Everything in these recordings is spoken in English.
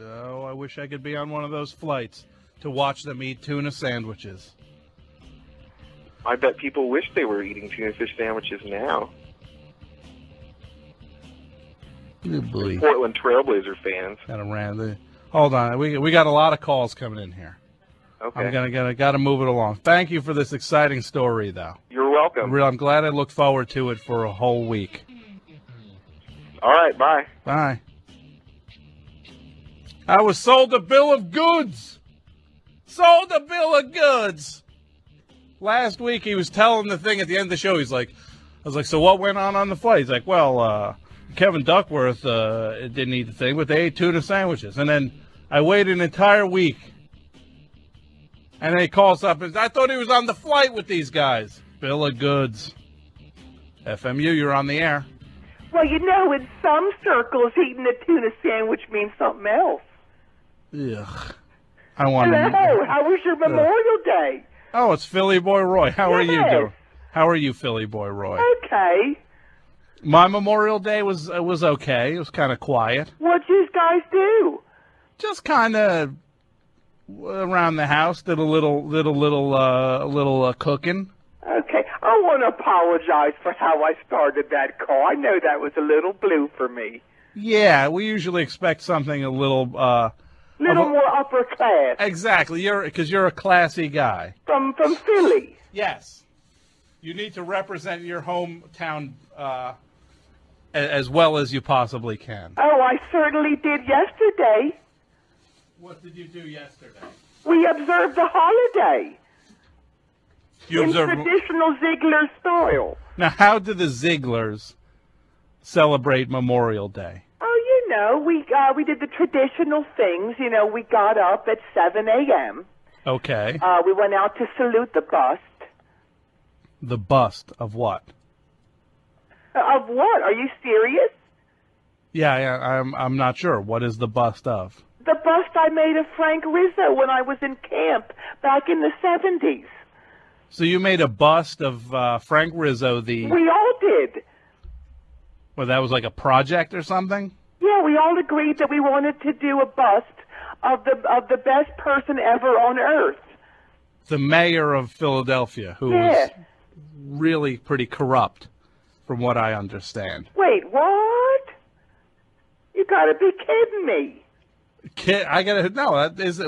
Oh, I wish I could be on one of those flights to watch them eat tuna sandwiches. I bet people wish they were eating tuna fish sandwiches now. Good boy. Portland Trailblazer fans. Hold on, we got a lot of calls coming in here. Okay. I'm gotta move it along. Thank you for this exciting story, though. You're welcome. I'm glad I looked forward to it for a whole week. All right, bye. Bye. I was sold a bill of goods. Sold a bill of goods. Last week he was telling the thing at the end of the show. I was like, so what went on the flight? He's like, well, Kevin Duckworth didn't eat the thing, but they ate tuna sandwiches. And then I waited an entire week. And then he calls up and I thought he was on the flight with these guys. Bill of goods. FMU, you're on the air. Well, in some circles, eating a tuna sandwich means something else. Ugh. I want to. Hello, how was your Memorial Day? Oh, it's Philly Boy Roy. How are you doing? How are you, Philly Boy Roy? Okay. My Memorial Day was okay. It was kind of quiet. What'd you guys do? Just kind of around the house. Did a little cooking. Okay. I want to apologize for how I started that call. I know that was a little blue for me. Yeah, we usually expect something a little more upper class. Exactly. Because you're a classy guy. From Philly. Yes. You need to represent your hometown as well as you possibly can. Oh, I certainly did yesterday. What did you do yesterday? We observed the holiday. In traditional Ziegler style. Now, how do the Zieglers celebrate Memorial Day? Oh, we did the traditional things. We got up at 7 a.m. Okay. We went out to salute the bust. The bust of what? Of what? Are you serious? Yeah, I'm not sure. What is the bust of? The bust I made of Frank Rizzo when I was in camp back in the 70s. So you made a bust of Frank Rizzo, We all did. Well, that was like a project or something? Yeah, we all agreed that we wanted to do a bust of the best person ever on earth. The mayor of Philadelphia, who was really pretty corrupt, from what I understand. Wait, what? You gotta be kidding me.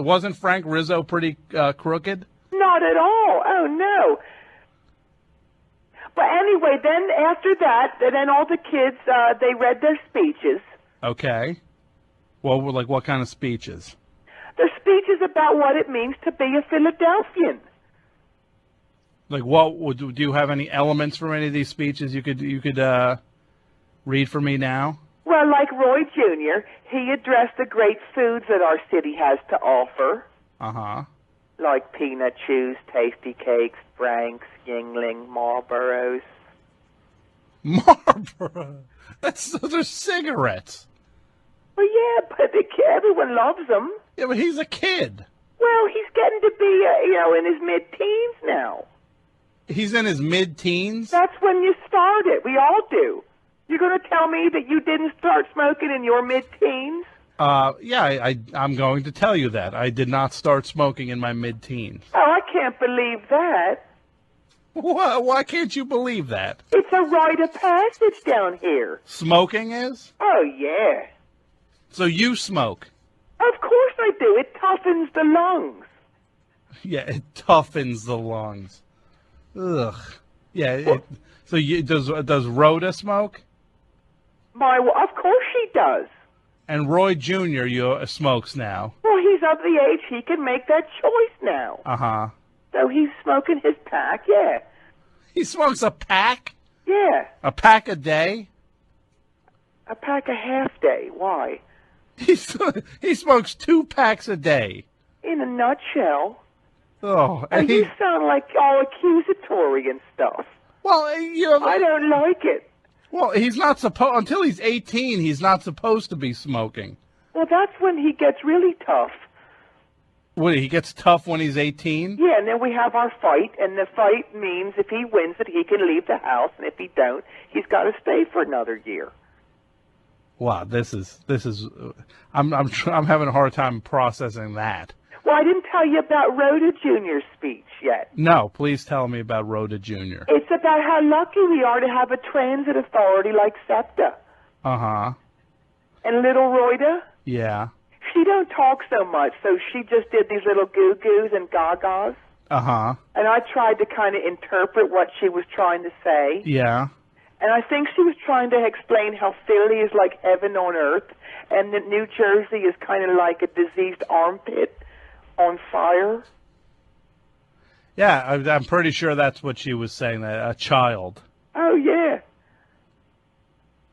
Wasn't Frank Rizzo pretty crooked? Not at all. Oh, no. But anyway, then after that, then all the kids, they read their speeches. Okay. Well, like what kind of speeches? Their speeches about what it means to be a Philadelphian. Like do you have any elements from any of these speeches you could read for me now? Well, like Roy Jr., he addressed the great foods that our city has to offer. Uh-huh. Like peanut chews, tasty cakes, Franks, Yingling, Marlboros. Marlboro? Those are cigarettes. Well, yeah, but everyone loves them. Yeah, but he's a kid. Well, he's getting to be, in his mid-teens now. He's in his mid-teens? That's when you started. We all do. You're going to tell me that you didn't start smoking in your mid-teens? Yeah, I'm going to tell you that. I did not start smoking in my mid-teens. Oh, I can't believe that. Why can't you believe that? It's a rite of passage down here. Smoking is? Oh, yeah. So you smoke? Of course I do. It toughens the lungs. Yeah, it toughens the lungs. Ugh. Yeah. Does Rhoda smoke? Of course she does. And Roy Jr. Smokes now. Well, he's of the age he can make that choice now. Uh-huh. So he's smoking his pack, yeah. He smokes a pack? Yeah. A pack a day? A pack a half day. Why? He smokes 2 packs a day. In a nutshell. Oh, and you sound like all accusatory and stuff. Well, I don't like it. Well, he's not supposed until he's 18. He's not supposed to be smoking. Well, that's when he gets really tough. What, he gets tough when he's 18? Yeah, and then we have our fight, and the fight means if he wins it, he can leave the house, and if he don't, he's got to stay for another year. Wow, this is. I'm having a hard time processing that. Well, I didn't tell you about Rhoda Jr.'s speech yet. No, please tell me about Rhoda Jr. It's about how lucky we are to have a transit authority like SEPTA. Uh-huh. And little Rhoda, Yeah. she don't talk so much, so she just did these little goo-goos and gagas. Uh-huh. And I tried to kind of interpret what she was trying to say. Yeah. And I think she was trying to explain how Philly is like heaven on earth, and that New Jersey is kind of like a diseased armpit on fire. Yeah, I'm pretty sure that's what she was saying, that a child. Oh, yeah.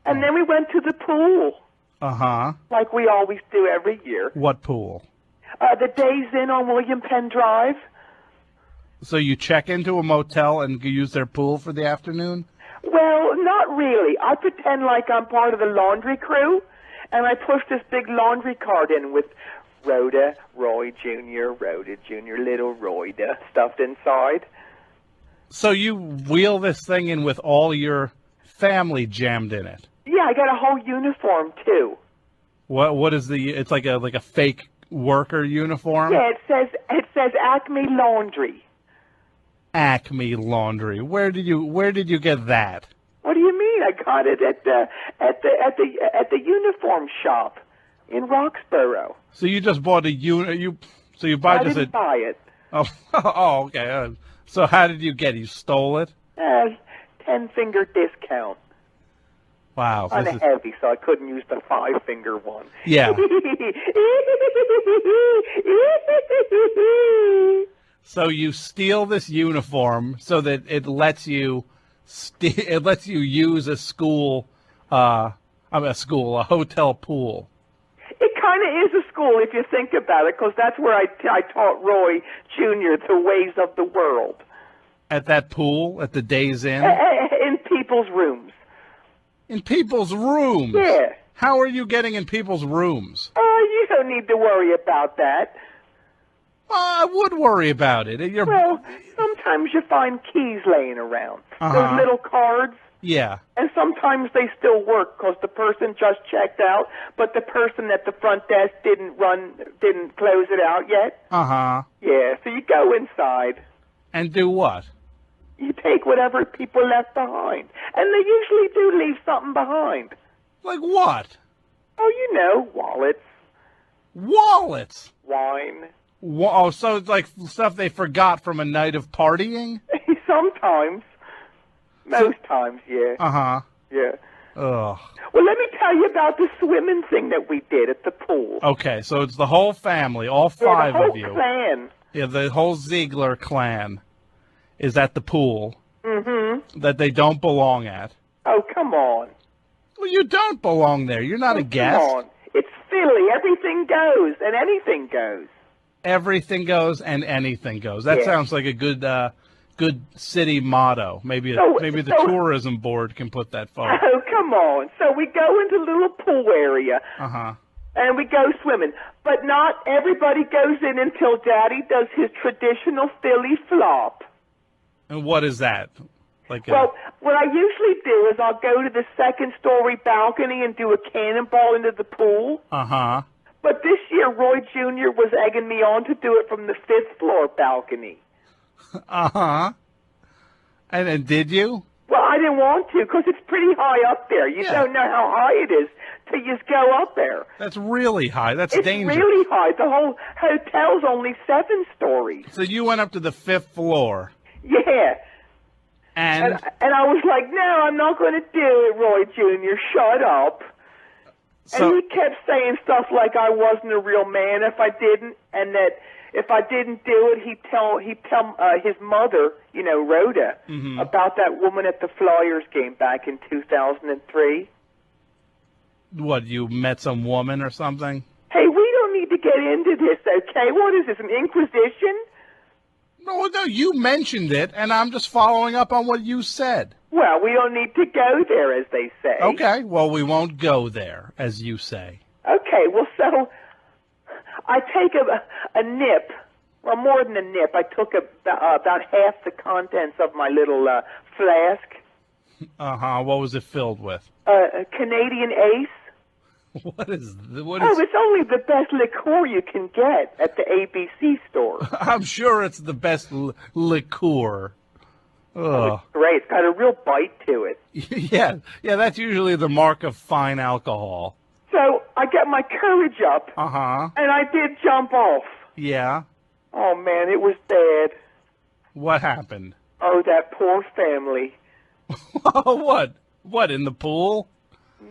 And then we went to the pool. Uh-huh. Like we always do every year. What pool? The Days Inn on William Penn Drive. So you check into a motel and use their pool for the afternoon? Well, not really. I pretend like I'm part of the laundry crew, and I push this big laundry cart in with Rhoda, Roy Jr., little Rhoda stuffed inside. So you wheel this thing in with all your family jammed in it? Yeah, I got a whole uniform, too. What is the? It's like a fake worker uniform? Yeah, it says Acme Laundry. Acme Laundry. Where did you get that? What do you mean? I got it at the uniform shop in Roxborough. So you just bought So you buy I just didn't buy it. Oh, okay. So how did you get it? You stole it? 10-finger discount. Wow. Kind of heavy, so I couldn't use the 5-finger one. Yeah. So you steal this uniform so that it lets you use a hotel pool. It kind of is a school if you think about it, because that's where I taught Roy Jr. the ways of the world. At that pool, at the Days Inn? In people's rooms. In people's rooms? Yeah. How are you getting in people's rooms? You don't need to worry about that. I would worry about it. Well, sometimes you find keys laying around. Those little cards. Yeah. And sometimes they still work because the person just checked out, but the person at the front desk didn't close it out yet. Uh-huh. Yeah, so you go inside. And do what? You take whatever people left behind. And they usually do leave something behind. Like what? Oh, you know, wallets. Wallets? Wine. Oh, so it's like stuff they forgot from a night of partying? Sometimes. Most times, yeah. Uh-huh. Yeah. Ugh. Well, let me tell you about the swimming thing that we did at the pool. Okay, so it's the whole family, all five of you. The whole clan. Yeah, the whole Ziegler clan is at the pool. Mm-hmm. That they don't belong at. Oh, come on. Well, you don't belong there. You're not a guest. Come on. It's Philly. Everything goes, and anything goes. Everything goes, and anything goes. That sounds like a good city motto. Maybe the tourism board can put that forward. Oh, come on. So we go into the little pool area. Uh-huh. And we go swimming. But not everybody goes in until Daddy does his traditional Philly flop. And what is that? Well, what I usually do is I'll go to the second-story balcony and do a cannonball into the pool. Uh-huh. But this year, Roy Jr. was egging me on to do it from the 5th-floor balcony. Uh-huh. And then did you? Well, I didn't want to because it's pretty high up there. You don't know how high it is till you go up there. That's really high. That's dangerous. It's really high. The whole hotel's only 7 stories. So you went up to the 5th floor. Yeah. And I was like, no, I'm not going to do it, Roy Jr. Shut up. So, and he kept saying stuff like I wasn't a real man if I didn't, and that if I didn't do it, he'd tell his mother, you know, Rhoda, about that woman at the Flyers game back in 2003. What, you met some woman or something? Hey, we don't need to get into this, okay? What is this, an inquisition? No, you mentioned it, and I'm just following up on what you said. Well, we don't need to go there, as they say. Okay, well, we won't go there, as you say. Okay, well, so I take a nip, well, more than a nip. I took about half the contents of my little flask. Uh-huh, what was it filled with? A Canadian Ace. What is? Oh, it's only the best liqueur you can get at the ABC store. I'm sure it's the best liqueur. Oh, it's great. It's got a real bite to it. Yeah, that's usually the mark of fine alcohol. So I get my courage up, and I did jump off. Yeah. Oh, man, it was bad. What happened? Oh, that poor family. What? What, in the pool?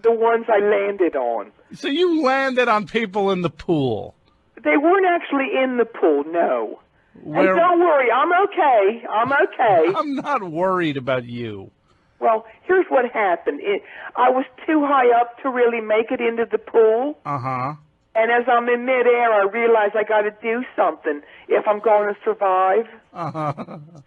The ones I landed on. So you landed on people in the pool? They weren't actually in the pool, no. Where... And don't worry, I'm okay. I'm okay. I'm not worried about you. Well, here's what happened. I was too high up to really make it into the pool. And as I'm in midair, I realize I got to do something if I'm going to survive.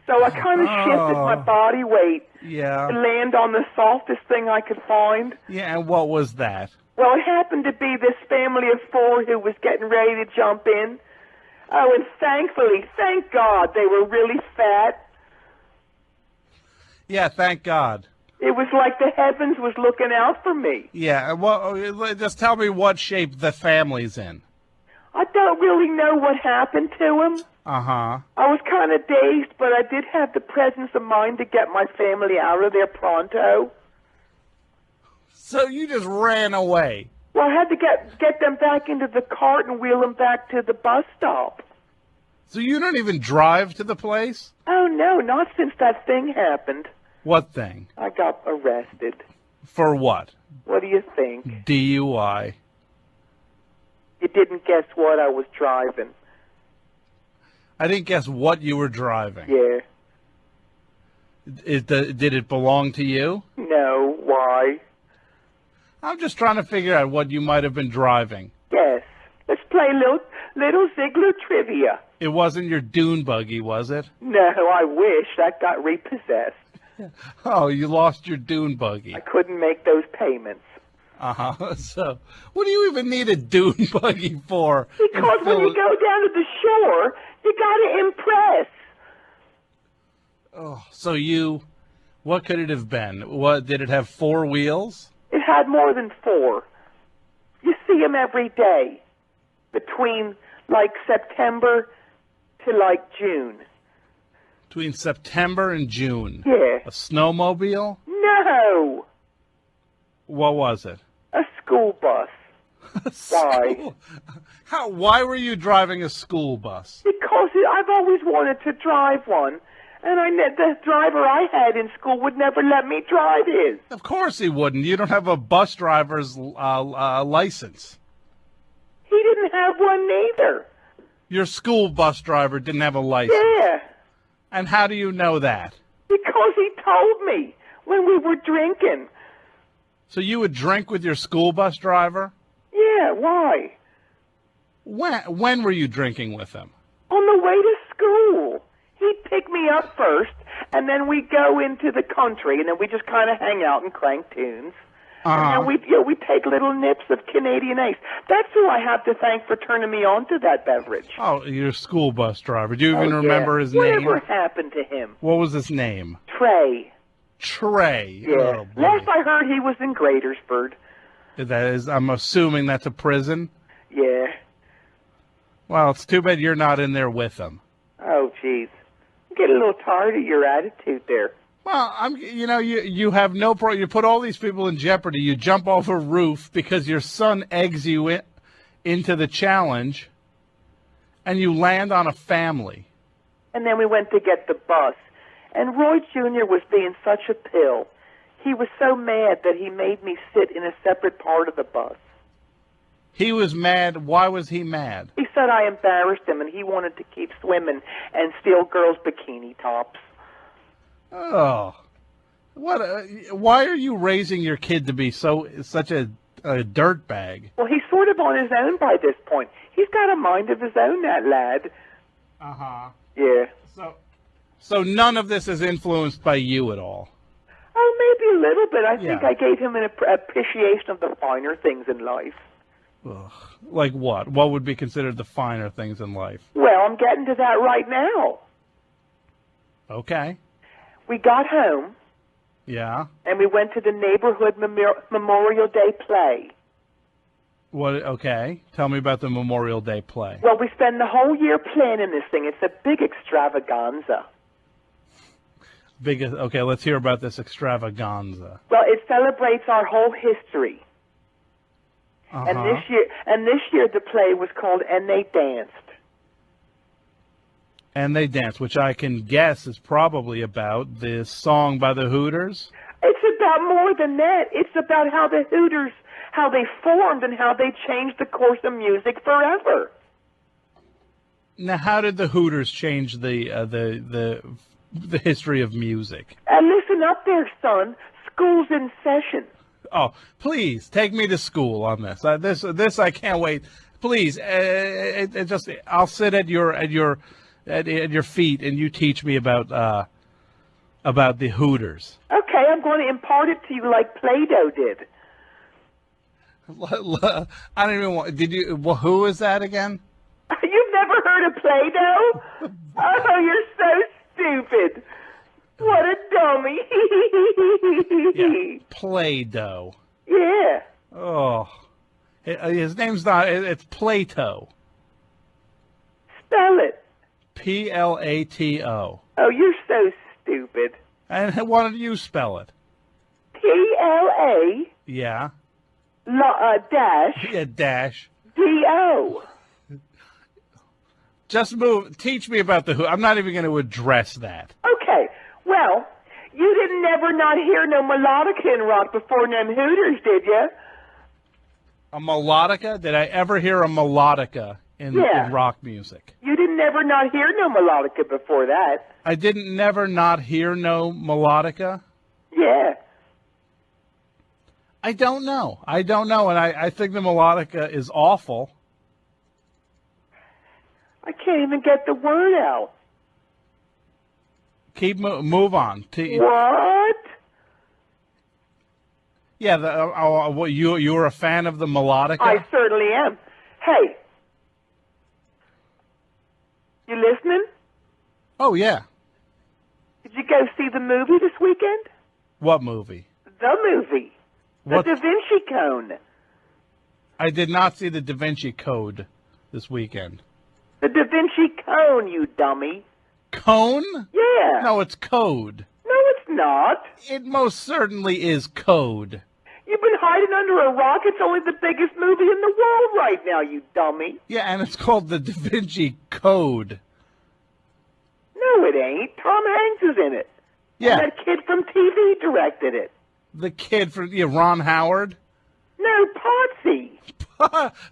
So I kind of shifted my body weight to land on the softest thing I could find. Yeah, and what was that? Well, it happened to be this family of 4 who was getting ready to jump in. Oh, and thankfully, thank God, they were really fat. Yeah, thank God. It was like the heavens was looking out for me. Yeah, well, just tell me what shape the family's in. I don't really know what happened to him. I was kind of dazed, but I did have the presence of mind to get my family out of there pronto. So you just ran away? Well, I had to get them back into the cart and wheel them back to the bus stop. So you don't even drive to the place? Oh, no, not since that thing happened. What thing? I got arrested. For what? What do you think? DUI. You didn't guess what I was driving. I didn't guess what you were driving. Yeah. Did it belong to you? No. Why? I'm just trying to figure out what you might have been driving. Yes. Let's play little Ziegler trivia. It wasn't your dune buggy, was it? No, I wish. That got repossessed. Oh, you lost your dune buggy. I couldn't make those payments. So, what do you even need a dune buggy for? Because when you go down to the shore, you gotta impress. Oh, so what could it have been? What, did it have 4 wheels? It had more than 4. You see them every day, between like September to like June. Between September and June? Yeah. A snowmobile? No. What was it? A school bus. Why? Why were you driving a school bus? Because I've always wanted to drive one. And the driver I had in school would never let me drive his. Of course he wouldn't. You don't have a bus driver's license. He didn't have one neither. Your school bus driver didn't have a license? Yeah. And how do you know that? Because he told me when we were drinking. So you would drink with your school bus driver? Yeah, why? When were you drinking with him? On the way to school. He'd pick me up first, and then we'd go into the country, and then we just kind of hang out and crank tunes. And then we'd take little nips of Canadian Ace. That's who I have to thank for turning me on to that beverage. Oh, your school bus driver. Do you even remember his name? Whatever happened to him? What was his name? Trey. Trey. Yeah. Oh, last I heard, he was in Greatersburg. That is, I'm assuming that's a prison? Yeah. Well, it's too bad you're not in there with him. Oh, jeez. I'm getting a little tired of your attitude there. Well, you have no problem. You put all these people in jeopardy. You jump off a roof because your son eggs you into the challenge, and you land on a family. And then we went to get the bus, and Roy Jr. was being such a pill. He was so mad that he made me sit in a separate part of the bus. He was mad. Why was he mad? He said I embarrassed him, and he wanted to keep swimming and steal girls' bikini tops. Oh, what? Why are you raising your kid to be such a dirtbag? Well, he's sort of on his own by this point. He's got a mind of his own, that lad. Yeah. So none of this is influenced by you at all? Oh, maybe a little bit. I think I gave him an appreciation of the finer things in life. Ugh. Like what? What would be considered the finer things in life? Well, I'm getting to that right now. Okay. We got home. Yeah. And we went to the neighborhood Memorial Day play. What? Okay. Tell me about the Memorial Day play. Well, we spend the whole year planning this thing. It's a big extravaganza. Okay, let's hear about this extravaganza. Well, it celebrates our whole history. Uh-huh. And this year the play was called And They Danced. And They Danced, which I can guess is probably about this song by the Hooters. It's about more than that. It's about how the Hooters, how they formed and how they changed the course of music forever. Now, how did the Hooters change the history of music? And listen up there, son. School's in session. Oh, please take me to school on this. This I can't wait. Please, I'll sit at your feet and you teach me about the Hooters. Okay, I'm going to impart it to you like Play-Doh did. I don't even want. Did you? Well, who is that again? You've never heard of Play-Doh? Oh, you're so stupid. What a dummy. Yeah, Play-Doh. Yeah. Oh, his name's not. It's Plato. Spell it. Plato. Oh, you're so stupid. And why don't you spell it? P-L-A. Yeah. Dash. Yeah, dash. D-O. Just move. Teach me about the Who. I'm not even going to address that. Okay. Well, you didn't never not hear no melodica in rock before them Hooters, did you? A melodica? Did I ever hear a melodica in rock music? You didn't never not hear no melodica before that. I didn't never not hear no melodica? Yeah. I don't know. And I think the melodica is awful. I can't even get the word out. Move on. What? Yeah, you were a fan of the melodica? I certainly am. Hey, you listening? Oh, yeah. Did you go see the movie this weekend? What movie? The movie. The Da Vinci Code. I did not see the Da Vinci Code this weekend. The Da Vinci Code, you dummy. Cone? Yeah. No, it's code. No, it's not. It most certainly is code. You've been hiding under a rock. It's only the biggest movie in the world right now, you dummy. Yeah, and it's called the Da Vinci Code. No, it ain't. Tom Hanks is in it. Yeah. And that kid from TV directed it. The kid from Ron Howard? No, Potsy.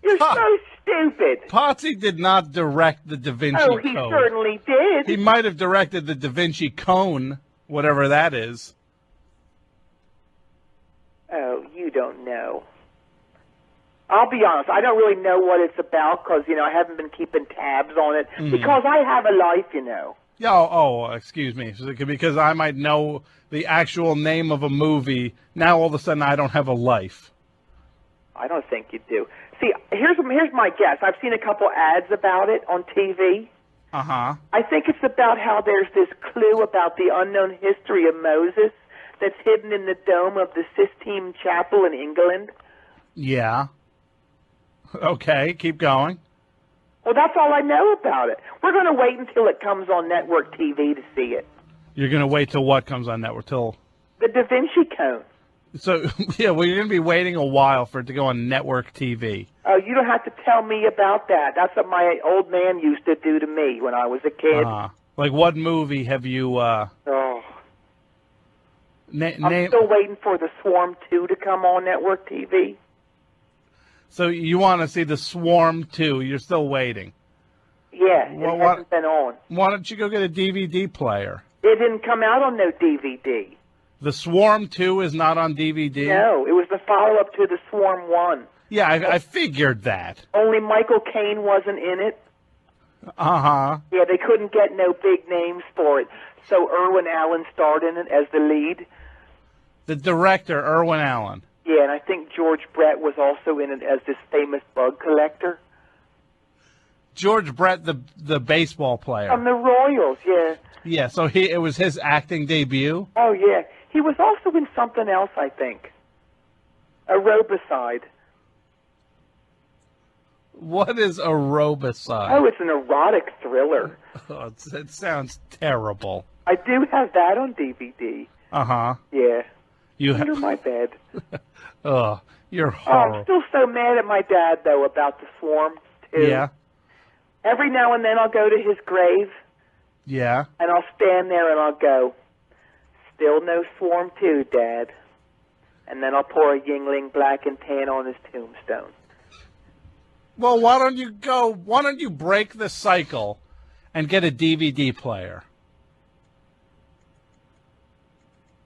You're so stupid. Potsy did not direct the Da Vinci Code. Oh, he certainly did. He might have directed the Da Vinci Cone, whatever that is. Oh, you don't know. I'll be honest. I don't really know what it's about because, I haven't been keeping tabs on it because I have a life, Yeah, excuse me. Because I might know the actual name of a movie. Now all of a sudden I don't have a life. I don't think you do. See, here's my guess. I've seen a couple ads about it on TV. Uh-huh. I think it's about how there's this clue about the unknown history of Moses that's hidden in the dome of the Sistine Chapel in England. Yeah. Okay, keep going. Well, that's all I know about it. We're going to wait until it comes on network TV to see it. You're going to wait till what comes on network? Till the Da Vinci Code. So, yeah, well, you're going to be waiting a while for it to go on network TV. Oh, you don't have to tell me about that. That's what my old man used to do to me when I was a kid. Like, what movie have you, I'm still waiting for The Swarm 2 to come on network TV. So you want to see The Swarm 2. You're still waiting. Yeah, it hasn't been on. Why don't you go get a DVD player? It didn't come out on no DVD. The Swarm 2 is not on DVD? No, it was the follow-up to The Swarm 1. Yeah, I figured that. Only Michael Caine wasn't in it. Uh-huh. Yeah, they couldn't get no big names for it, so Irwin Allen starred in it as the lead. The director, Irwin Allen. Yeah, and I think George Brett was also in it as this famous bug collector. George Brett, the baseball player. From the Royals, yeah. Yeah, so it was his acting debut? Oh, yeah. He was also in something else, I think. Aerobicide. What is aerobicide? Oh, it's an erotic thriller. Oh, it sounds terrible. I do have that on DVD. Uh-huh. Yeah. You Under my bed. Oh, you're Oh, horrible. I'm still so mad at my dad, though, about the swarm, too. Yeah. Every now and then I'll go to his grave, Yeah. and I'll stand there and I'll go, still no swarm, too, Dad. And then I'll pour a Yingling black and tan on his tombstone. Well, why don't you break the cycle and get a DVD player?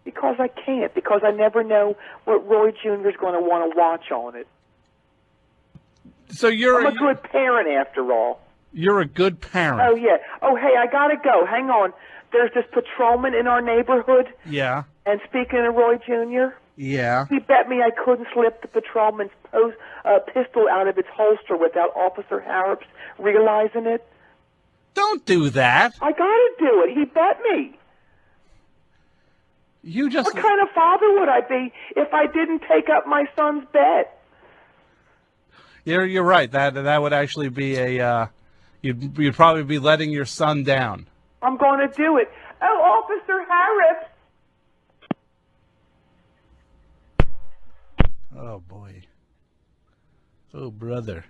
Because I can't, because I never know what Roy Jr. is going to want to watch on it. So I'm a good parent, after all. You're a good parent. Oh, yeah. Oh, hey, I got to go. Hang on. There's this patrolman in our neighborhood. Yeah. And speaking of Roy Jr., Yeah. he bet me I couldn't slip the patrolman's pistol out of its holster without Officer Harrops realizing it. Don't do that. I got to do it. He bet me. You just... What kind of father would I be if I didn't take up my son's bet? You're right. That would actually be a... You'd probably be letting your son down. I'm going to do it. Oh, Officer Harris. Oh, boy. Oh, brother.